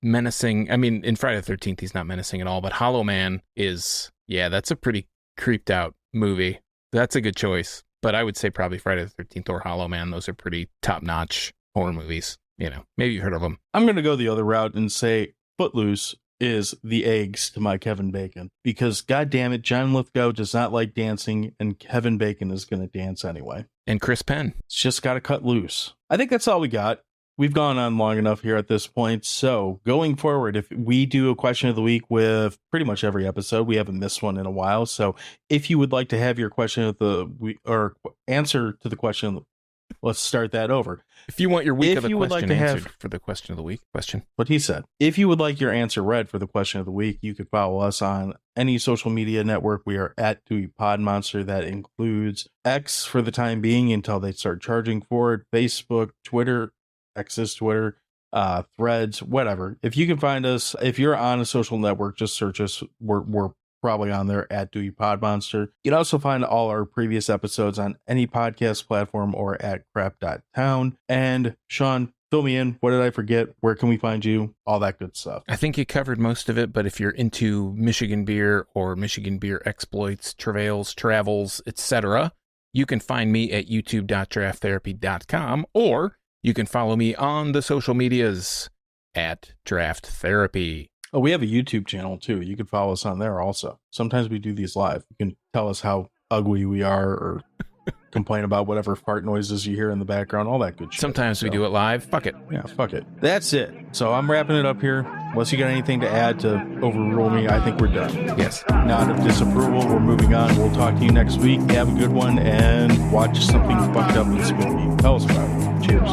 menacing. I mean, in Friday the 13th, he's not menacing at all, but Hollow Man is, that's a pretty creeped out movie. That's a good choice. But I would say probably Friday the 13th or Hollow Man. Those are pretty top-notch horror movies. You know, maybe you've heard of them. I'm going to go the other route and say Footloose is the eggs to my Kevin Bacon. Because, God damn it, John Lithgow does not like dancing, and Kevin Bacon is going to dance anyway. And Chris Penn. It's just got to cut loose. I think that's all we got. We've gone on long enough here at this point. So going forward, if we do a question of the week with pretty much every episode, we haven't missed one in a while. So if you would like to have your question of the week or answer to the question, let's start that over. If you want your week of the question answered for the question of the week question. What he said. If you would like your answer read for the question of the week, you could follow us on any social media network. We are at Dewey Pod Monster. That includes X for the time being until they start charging for it, Facebook, Twitter, X's Twitter, Threads, whatever. If you can find us, if you're on a social network, just search us. We're probably on there at Dewey Pod Monster. You can also find all our previous episodes on any podcast platform or at crap.town. And Sean, fill me in. What did I forget? Where can we find you? All that good stuff. I think you covered most of it, but if you're into Michigan beer or Michigan beer exploits, travails, travels, etc., you can find me at youtube.drafttherapy.com, or you can follow me on the social medias at Draft Therapy. Oh, we have a YouTube channel too. You can follow us on there also. Sometimes we do these live. You can tell us how ugly we are or complain about whatever fart noises you hear in the background, all that good shit. Sometimes we do it live. Fuck it. Yeah, fuck it. That's it. So I'm wrapping it up here. Unless you got anything to add to overrule me, I think we're done. Yes. Nod of disapproval. We're moving on. We'll talk to you next week. Have a good one and watch something fucked up and spooky. Tell us about it. Cheers.